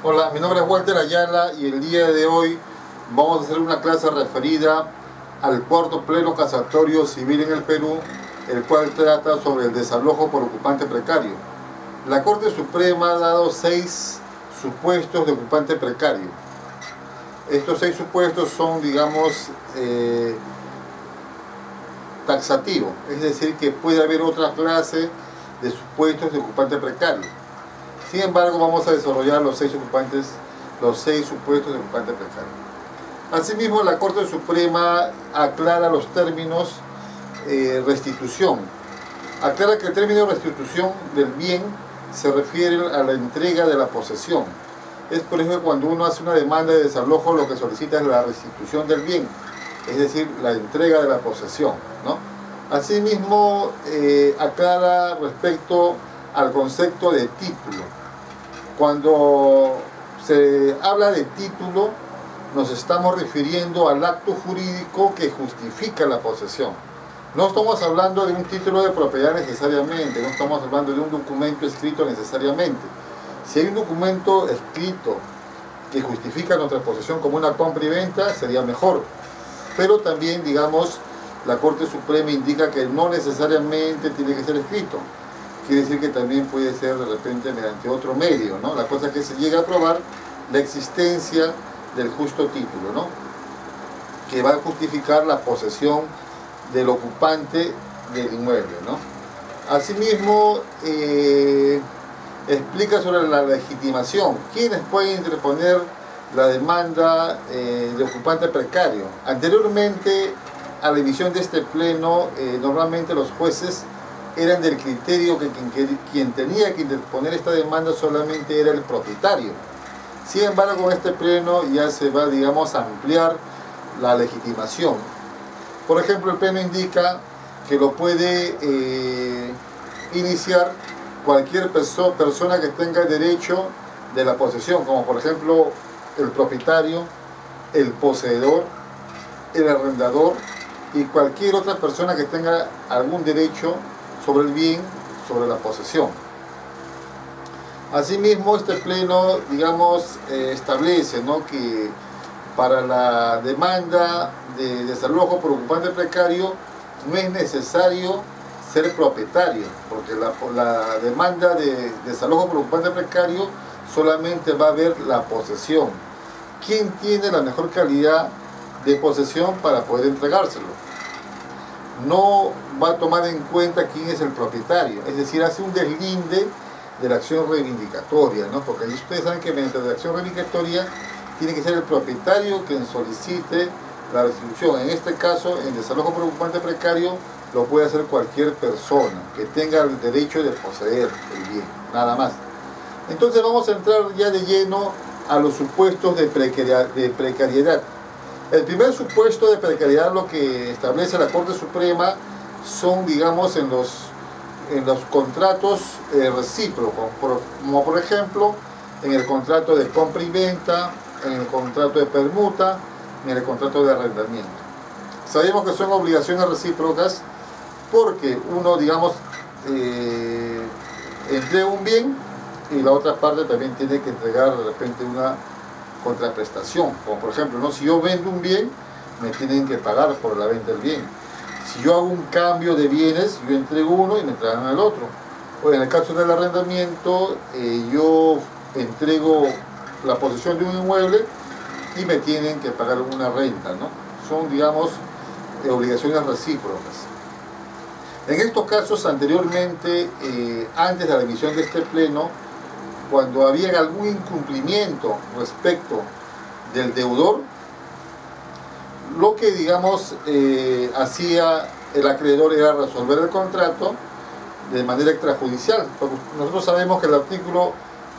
Hola, mi nombre es Walter Ayala y el día de hoy vamos a hacer una clase referida al cuarto pleno casatorio civil en el Perú, el cual trata sobre el desalojo por ocupante precario. La Corte Suprema ha dado 6 supuestos de ocupante precario. Estos 6 supuestos son, digamos, taxativos, es decir, que puede haber otra clase de supuestos de ocupante precario. Sin embargo, vamos a desarrollar los 6 supuestos de ocupante precario. Asimismo, la Corte Suprema aclara los términos restitución. Aclara que el término restitución del bien se refiere a la entrega de la posesión. Es por ejemplo cuando uno hace una demanda de desalojo, lo que solicita es la restitución del bien, es decir, la entrega de la posesión, ¿no? Asimismo, aclara respecto al concepto de título. Cuando se habla de título, nos estamos refiriendo al acto jurídico que justifica la posesión. No estamos hablando de un título de propiedad necesariamente, no estamos hablando de un documento escrito necesariamente. Si hay un documento escrito que justifica nuestra posesión como una compra y venta, sería mejor. Pero también, digamos, la Corte Suprema indica que no necesariamente tiene que ser escrito. Quiere decir que también puede ser de repente mediante otro medio, ¿no? La cosa es que se llega a probar la existencia del justo título, ¿no? Que va a justificar la posesión del ocupante del inmueble, ¿no? Asimismo, explica sobre la legitimación. ¿Quiénes pueden interponer la demanda de ocupante precario? Anteriormente, a la emisión de este pleno, normalmente los jueces eran del criterio que quien tenía que interponer esta demanda solamente era el propietario. Sin embargo, con este pleno ya se va, digamos, a ampliar la legitimación. Por ejemplo, el pleno indica que lo puede iniciar cualquier persona que tenga derecho de la posesión, como por ejemplo el propietario, el poseedor, el arrendador y cualquier otra persona que tenga algún derecho sobre el bien, sobre la posesión. Asimismo, este pleno, digamos, establece, ¿no?, que para la demanda de desalojo por ocupante precario no es necesario ser propietario, porque la demanda de desalojo por ocupante precario solamente va a haber la posesión. ¿Quién tiene la mejor calidad de posesión para poder entregárselo? No va a tomar en cuenta quién es el propietario, es decir, hace un deslinde de la acción reivindicatoria, ¿no? Porque ustedes saben que mediante la acción reivindicatoria tiene que ser el propietario quien solicite la restitución. En este caso, en desalojo por ocupante precario, lo puede hacer cualquier persona que tenga el derecho de poseer el bien, nada más. Entonces vamos a entrar ya de lleno a los supuestos de precariedad. El primer supuesto de precariedad, lo que establece la Corte Suprema, son, digamos, en los contratos recíprocos, como por ejemplo en el contrato de compra y venta, en el contrato de permuta, en el contrato de arrendamiento. Sabemos que son obligaciones recíprocas porque uno, digamos, entrega un bien y la otra parte también tiene que entregar de repente una contraprestación, como por ejemplo, ¿no?, si yo vendo un bien, me tienen que pagar por la venta del bien. Si yo hago un cambio de bienes, yo entrego uno y me entregan el otro. O en el caso del arrendamiento, yo entrego la posesión de un inmueble y me tienen que pagar una renta, ¿no? Son, digamos, obligaciones recíprocas. En estos casos, anteriormente, antes de la emisión de este pleno, cuando había algún incumplimiento respecto del deudor, lo que, digamos, hacía el acreedor era resolver el contrato de manera extrajudicial. Porque nosotros sabemos que el artículo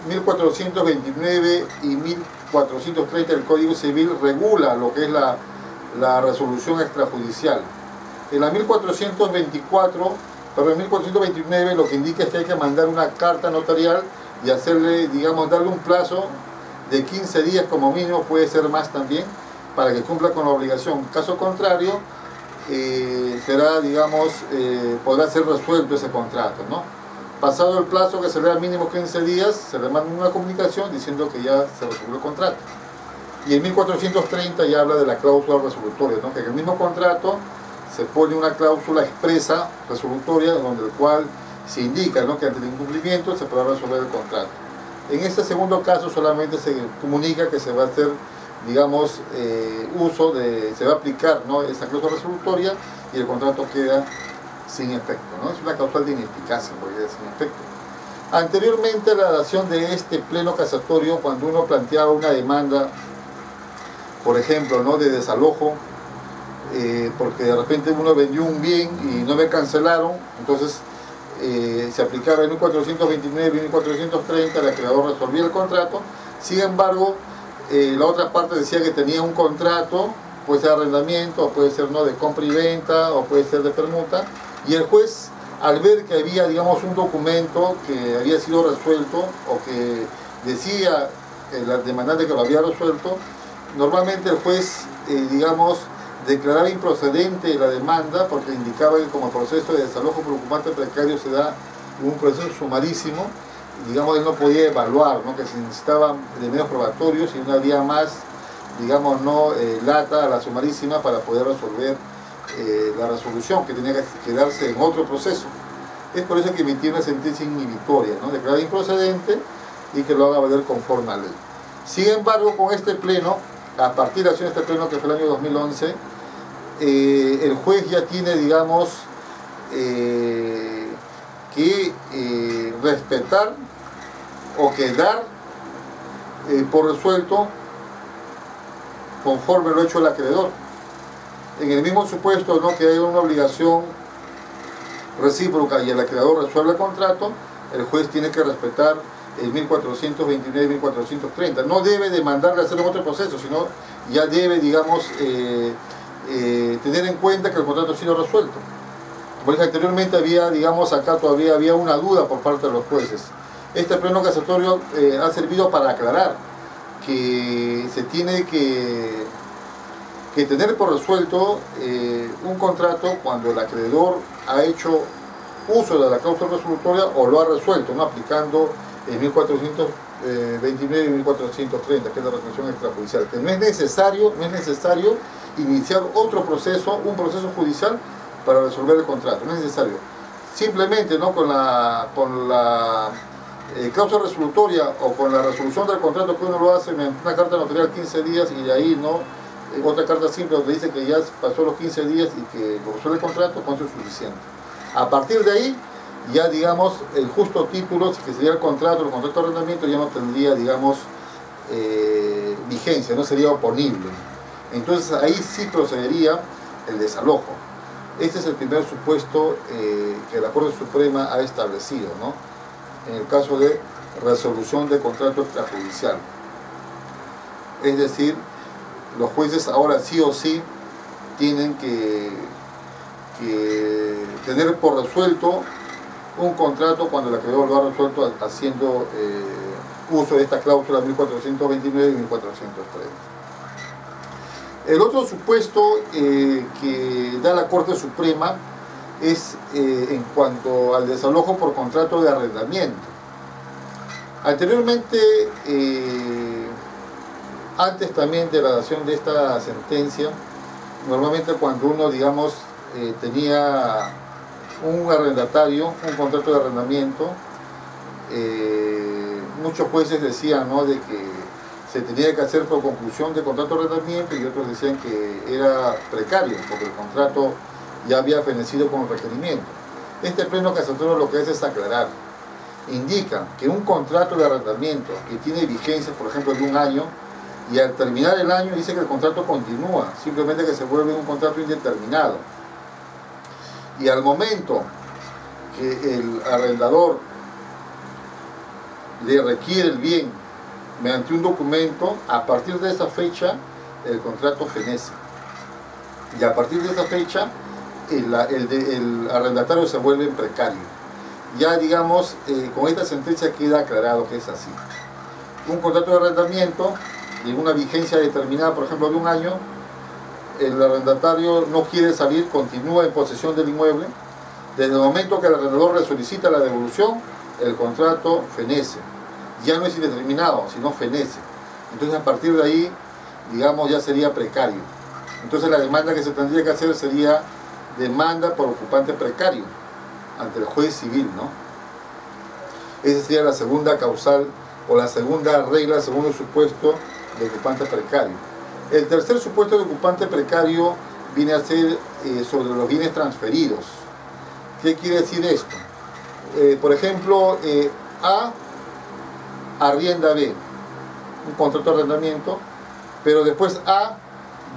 1429 y 1430 del Código Civil regula lo que es la resolución extrajudicial. En la 1429 lo que indica es que hay que mandar una carta notarial y hacerle, digamos, darle un plazo de 15 días como mínimo, puede ser más también, para que cumpla con la obligación. Caso contrario, será, digamos, podrá ser resuelto ese contrato, ¿no? pasado el plazo que se le da mínimo 15 días, se le manda una comunicación diciendo que ya se resolvió el contrato. Y el 1430 ya habla de la cláusula resolutoria, ¿no? Que en el mismo contrato se pone una cláusula expresa resolutoria donde el cual se indica, ¿no?, que ante el incumplimiento se podrá resolver el contrato. En este segundo caso solamente se comunica que se va a hacer, digamos, se va a aplicar, ¿no?, esa cláusula resolutoria y el contrato queda sin efecto, ¿no? Es una causal de ineficacia, porque queda sin efecto. Anteriormente a la dación de este pleno casatorio, cuando uno planteaba una demanda, por ejemplo, ¿no?, de desalojo, porque de repente uno vendió un bien y no me cancelaron, entonces se aplicaba el 1429 y 1430, el acreedor resolvía el contrato. Sin embargo, la otra parte decía que tenía un contrato, puede ser de arrendamiento, o puede ser, ¿no?, de compra y venta, o puede ser de permuta, y el juez, al ver que había, digamos, un documento que había sido resuelto, o que decía el demandante que lo había resuelto, normalmente el juez, digamos, declaraba improcedente la demanda porque indicaba que como el proceso de desalojo por ocupante precario se da un proceso sumarísimo, digamos, él no podía evaluar, ¿no?, que se necesitaban de medios probatorios y no había más, digamos, no lata a la sumarísima para poder resolver la resolución, que tenía que quedarse en otro proceso. Es por eso que emitió una sentencia inhibitoria, ¿no?, declarada improcedente y que lo haga valer conforme a ley. Sin embargo, con este pleno, a partir de la acción de este pleno, que fue el año 2011, el juez ya tiene, digamos, que respetar o que dar por resuelto conforme lo hecho el acreedor. En el mismo supuesto, ¿no?, que hay una obligación recíproca y el acreedor resuelve el contrato, el juez tiene que respetar el 1429 y 1430. No debe demandarle hacer otro proceso, sino ya debe, digamos, tener en cuenta que el contrato ha sido resuelto. Porque anteriormente había, digamos, acá todavía había una duda por parte de los jueces. Este pleno casatorio ha servido para aclarar que se tiene que tener por resuelto un contrato cuando el acreedor ha hecho uso de la cláusula resolutoria o lo ha resuelto, ¿no?, aplicando el 1429 y 1430, que es la resolución extrajudicial. Que no es necesario iniciar otro proceso, un proceso judicial para resolver el contrato, no es necesario. Simplemente, ¿no?, con la cláusula resolutoria o con la resolución del contrato que uno lo hace en una carta notarial 15 días y de ahí, ¿no?, otra carta simple donde dice que ya pasó los 15 días y que lo resuelve el contrato, con eso es suficiente. A partir de ahí, ya, digamos, el justo título, que sería el contrato de arrendamiento, ya no tendría, digamos, vigencia, no sería oponible. Entonces ahí sí procedería el desalojo. Este es el primer supuesto que la Corte Suprema ha establecido, ¿no?, en el caso de resolución de contrato extrajudicial. Es decir, los jueces ahora sí o sí tienen que tener por resuelto un contrato cuando el acreedor lo ha resuelto haciendo uso de esta cláusula 1429 y 1430. El otro supuesto que da la Corte Suprema es en cuanto al desalojo por contrato de arrendamiento. Anteriormente, antes también de la dación de esta sentencia, normalmente cuando uno, digamos, tenía un arrendatario, un contrato de arrendamiento, muchos jueces decían, ¿no?, de que se tenía que hacer por conclusión de contrato de arrendamiento, y otros decían que era precario porque el contrato ya había fenecido con el requerimiento. Este pleno casatorio lo que hace es aclarar. Indica que un contrato de arrendamiento que tiene vigencia, por ejemplo, de un año, y al terminar el año dice que el contrato continúa, simplemente que se vuelve un contrato indeterminado. Y al momento que el arrendador le requiere el bien mediante un documento, a partir de esa fecha el contrato fenece. Y a partir de esa fecha el arrendatario se vuelve precario. Ya, digamos, con esta sentencia queda aclarado que es así. Un contrato de arrendamiento de una vigencia determinada, por ejemplo, de un año, el arrendatario no quiere salir, continúa en posesión del inmueble. Desde el momento que el arrendador le solicita la devolución, el contrato fenece. Ya no es indeterminado, sino fenece. Entonces a partir de ahí, digamos, ya sería precario. Entonces la demanda que se tendría que hacer sería demanda por ocupante precario ante el juez civil, ¿no? Esa sería la segunda causal o la segunda regla, el segundo supuesto de ocupante precario. El tercer supuesto de ocupante precario viene a ser sobre los bienes transferidos. ¿Qué quiere decir esto? Por ejemplo, A arrienda a B, un contrato de arrendamiento, pero después A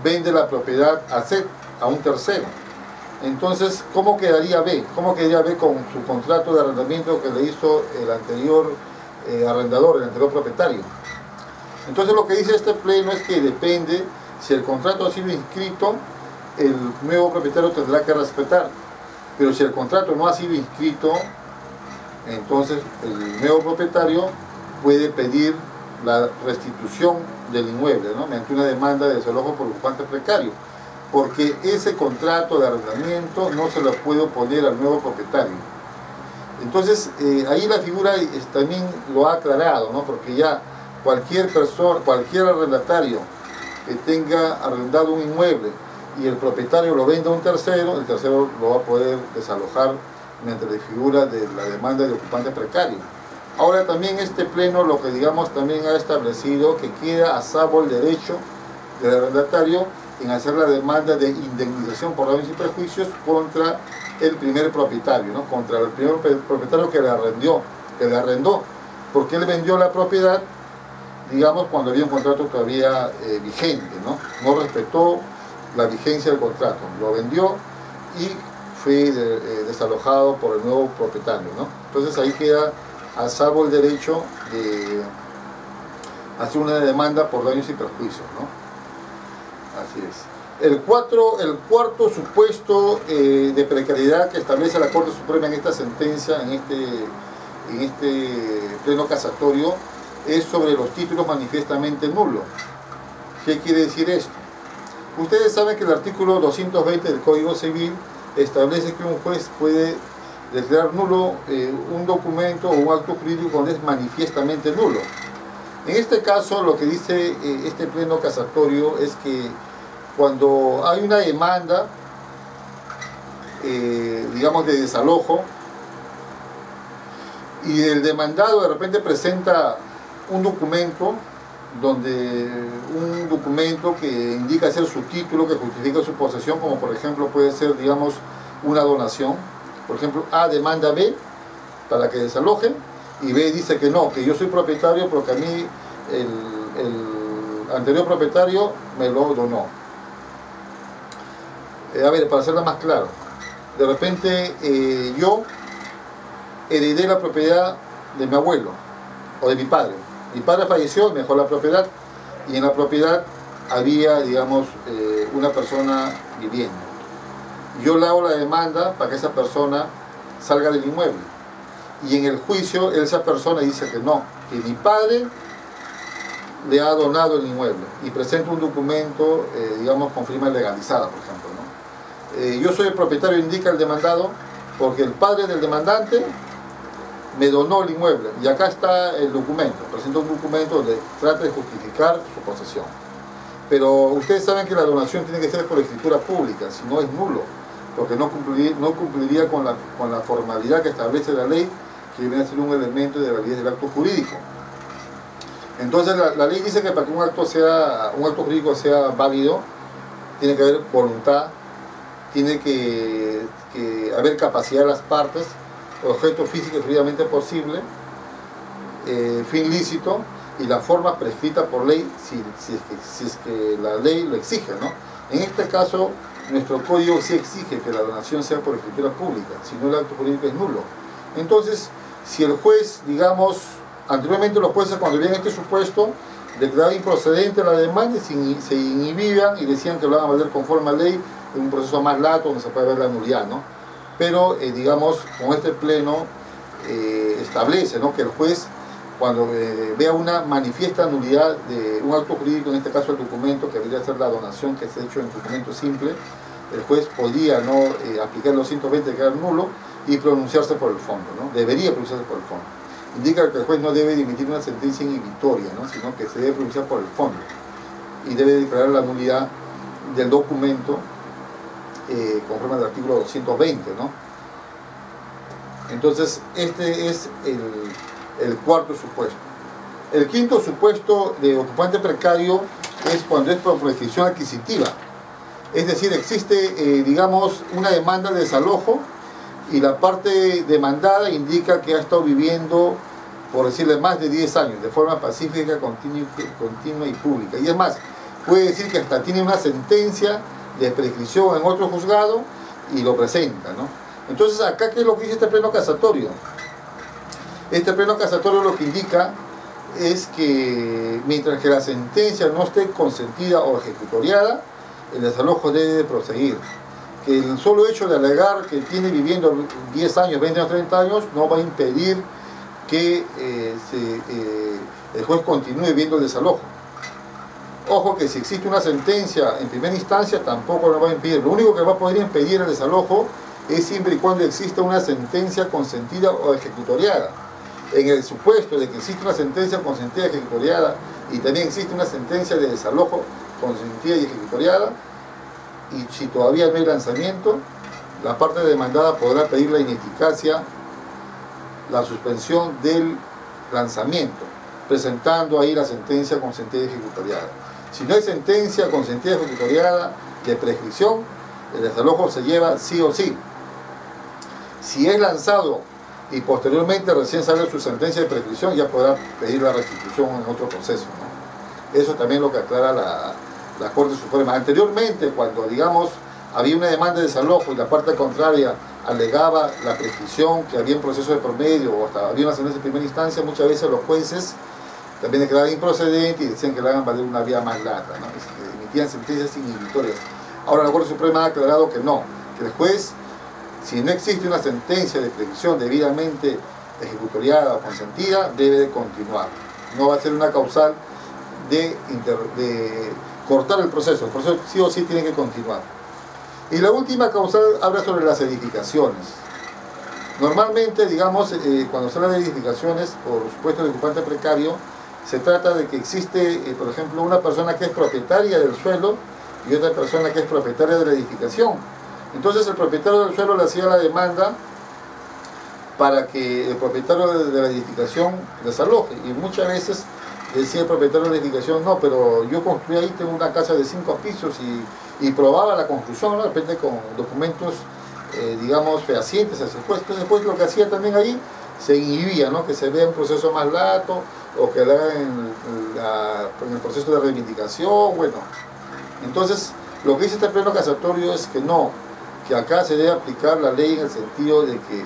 vende la propiedad a C, a un tercero. Entonces, ¿cómo quedaría B? ¿Cómo quedaría B con su contrato de arrendamiento que le hizo el anterior arrendador, el anterior propietario? Entonces lo que dice este pleno es que depende, si el contrato ha sido inscrito, el nuevo propietario tendrá que respetar. Pero si el contrato no ha sido inscrito, entonces el nuevo propietario puede pedir la restitución del inmueble, ¿no? Mediante una demanda de desalojo por ocupante precario, porque ese contrato de arrendamiento no se lo puede oponer al nuevo propietario. Entonces ahí la figura también lo ha aclarado, ¿no? Porque ya cualquier persona, cualquier arrendatario que tenga arrendado un inmueble y el propietario lo venda a un tercero, el tercero lo va a poder desalojar mediante la figura de la demanda de ocupante precario. Ahora también este pleno lo que digamos también ha establecido que queda a salvo el derecho del arrendatario en hacer la demanda de indemnización por daños y perjuicios contra el primer propietario, ¿no? Contra el primer propietario que le arrendó, porque él vendió la propiedad, digamos, cuando había un contrato todavía vigente, ¿no? No respetó la vigencia del contrato, lo vendió y fue desalojado por el nuevo propietario, ¿no? Entonces ahí queda a salvo el derecho de hacer una demanda por daños y perjuicios, ¿no? Así es. El cuarto supuesto de precariedad que establece la Corte Suprema en esta sentencia, en este pleno casatorio, es sobre los títulos manifiestamente nulos. ¿Qué quiere decir esto? Ustedes saben que el artículo 220 del Código Civil establece que un juez puede declarar nulo un documento o un acto jurídico cuando es manifiestamente nulo. En este caso, lo que dice este pleno casatorio es que cuando hay una demanda, digamos, de desalojo, y el demandado de repente presenta un documento que indica ser su título, que justifica su posesión, como por ejemplo puede ser, digamos, una donación. Por ejemplo, A demanda a B para que desaloje, y B dice que no, que yo soy propietario porque a mí el anterior propietario me lo donó. A ver, para hacerlo más claro, de repente yo heredé la propiedad de mi abuelo o de mi padre. Mi padre falleció, me dejó la propiedad, y en la propiedad había, digamos, una persona viviendo. Yo le hago la demanda para que esa persona salga del inmueble, y en el juicio esa persona dice que no, que mi padre le ha donado el inmueble, y presenta un documento, digamos, con firma legalizada, por ejemplo, ¿no? Yo soy el propietario, indica el demandado, porque el padre del demandante me donó el inmueble, y acá está el documento, presenta un documento donde trata de justificar su posesión. Pero ustedes saben que la donación tiene que ser por escritura pública, si no es nulo, porque no cumpliría con la formalidad que establece la ley, que viene a ser un elemento de validez del acto jurídico. Entonces la ley dice que para que un acto jurídico sea válido, tiene que haber voluntad, tiene que haber capacidad de las partes, objeto físico y jurídicamente posible, fin lícito, y la forma prescrita por ley si es que la ley lo exige, ¿no? En este caso, nuestro código sí exige que la donación sea por escritura pública, si no el acto jurídico es nulo. Entonces, si el juez, digamos, anteriormente los jueces cuando veían este supuesto, declaraban improcedente la demanda y se inhibían y decían que lo van a valer conforme a ley en un proceso más lato donde se puede ver la nulidad, ¿no? Pero, digamos, con este pleno establece, ¿no?, que el juez, cuando vea una manifiesta nulidad de un acto jurídico, en este caso el documento, que debería ser la donación que se ha hecho en documento simple, el juez podía no aplicar los 120 que era nulo, y pronunciarse por el fondo, ¿no? Debería pronunciarse por el fondo. Indica que el juez no debe emitir una sentencia inhibitoria, ¿no? Sino que se debe pronunciar por el fondo y debe declarar la nulidad del documento conforme al artículo 220, ¿no? Entonces, este es el cuarto supuesto. El quinto supuesto de ocupante precario es cuando es por prescripción adquisitiva. Es decir, existe, digamos, una demanda de desalojo y la parte demandada indica que ha estado viviendo, por decirle, más de 10 años, de forma pacífica, continua y pública. Y es más, puede decir que hasta tiene una sentencia de prescripción en otro juzgado y lo presenta, ¿no? Entonces, acá, ¿qué es lo que dice este pleno casatorio? Este pleno casatorio lo que indica es que mientras que la sentencia no esté consentida o ejecutoriada, el desalojo debe proseguir. Que el solo hecho de alegar que tiene viviendo 10 años, 20 años, 30 años, no va a impedir que el juez continúe viendo el desalojo. Ojo que si existe una sentencia en primera instancia, tampoco lo va a impedir. Lo único que va a poder impedir el desalojo es siempre y cuando exista una sentencia consentida o ejecutoriada. En el supuesto de que existe una sentencia consentida y ejecutoriada y también existe una sentencia de desalojo consentida y ejecutoriada, y si todavía no hay lanzamiento, la parte demandada podrá pedir la ineficacia, la suspensión del lanzamiento, presentando ahí la sentencia consentida y ejecutoriada. Si no hay sentencia consentida y ejecutoriada de prescripción, el desalojo se lleva sí o sí. Si es lanzado y posteriormente recién sale su sentencia de prescripción, ya podrá pedir la restitución en otro proceso, ¿no? Eso también lo que aclara la Corte Suprema. Anteriormente, cuando, digamos, había una demanda de desalojo y la parte contraria alegaba la prescripción, que había un proceso de promedio o hasta había una sentencia de primera instancia, muchas veces los jueces también declaraban improcedente y decían que le hagan valer una vía más larga, ¿no? Emitían sentencias inhibitorias. Ahora la Corte Suprema ha aclarado que no, que el juez, si no existe una sentencia de prescripción debidamente ejecutoriada o consentida, debe de continuar. No va a ser una causal de cortar el proceso sí o sí tiene que continuar. Y la última causal habla sobre las edificaciones. Normalmente, digamos, cuando se habla de edificaciones por supuesto de ocupante precario, se trata de que existe, por ejemplo, una persona que es propietaria del suelo y otra persona que es propietaria de la edificación. Entonces el propietario del suelo le hacía la demanda para que el propietario de la edificación desaloje, y muchas veces decía el propietario de la edificación: no, pero yo construí ahí, tengo una casa de 5 pisos y probaba la construcción, ¿no? De repente con documentos, digamos, fehacientes hacia el juez. Entonces el juez lo que hacía también ahí se inhibía, ¿no? Que se vea un proceso más lato o que lo haga en el proceso de reivindicación, bueno. Entonces lo que dice este pleno casatorio es que no, que acá se debe aplicar la ley en el sentido de que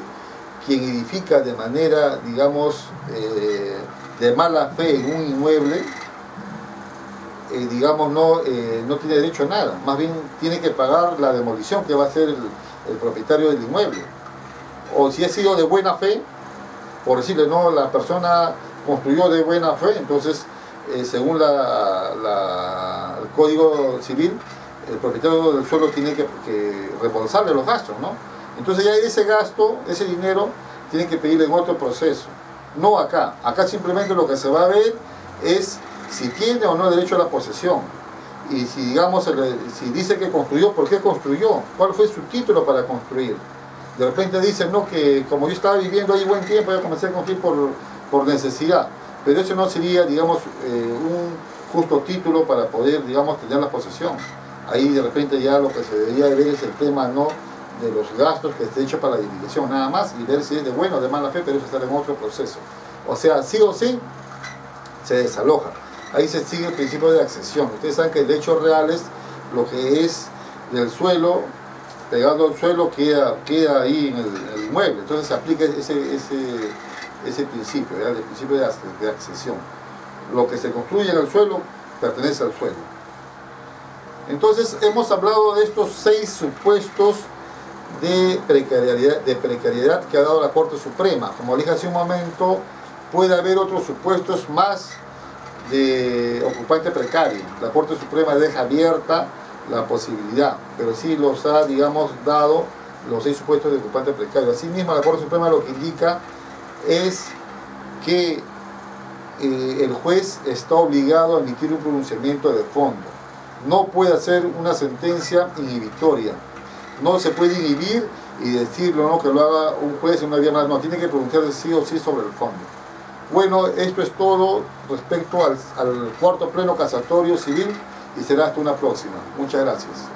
quien edifica de manera, digamos, de mala fe en un inmueble, digamos, no tiene derecho a nada, más bien tiene que pagar la demolición que va a hacer el propietario del inmueble. O si ha sido de buena fe, por decirle, no, la persona construyó de buena fe, entonces, según el Código Civil, el propietario del suelo tiene que reembolsarle los gastos, ¿no? Entonces ya ese gasto, ese dinero, tiene que pedirle en otro proceso. No acá. Acá simplemente lo que se va a ver es si tiene o no derecho a la posesión. Y si, digamos, si dice que construyó, ¿por qué construyó? ¿Cuál fue su título para construir? De repente dicen, no, que como yo estaba viviendo ahí buen tiempo, ya comencé a construir por necesidad. Pero eso no sería, digamos, un justo título para poder, digamos, tener la posesión. Ahí de repente ya lo que se debería ver es el tema, ¿no?, de los gastos que esté hecho para la edificación, nada más, y ver si es de buena o de mala fe, pero eso está en otro proceso. O sea, sí o sí, se desaloja. Ahí se sigue el principio de accesión. Ustedes saben que el derecho real es lo que es del suelo, pegado al suelo, queda ahí en el inmueble. Entonces se aplica ese principio, ¿ya?, el principio de accesión. Lo que se construye en el suelo pertenece al suelo. Entonces hemos hablado de estos 6 supuestos de precariedad que ha dado la Corte Suprema. Como dije hace un momento, puede haber otros supuestos más de ocupante precario. La Corte Suprema deja abierta la posibilidad, pero sí los ha, digamos, dado los 6 supuestos de ocupante precario. Asimismo, la Corte Suprema lo que indica es que el juez está obligado a emitir un pronunciamiento de fondo. No puede hacer una sentencia inhibitoria. No se puede inhibir y decirlo, ¿no?, que lo haga un juez en una vía más. No, tiene que pronunciarse sí o sí sobre el fondo. Bueno, esto es todo respecto al cuarto pleno casatorio civil y será hasta una próxima. Muchas gracias.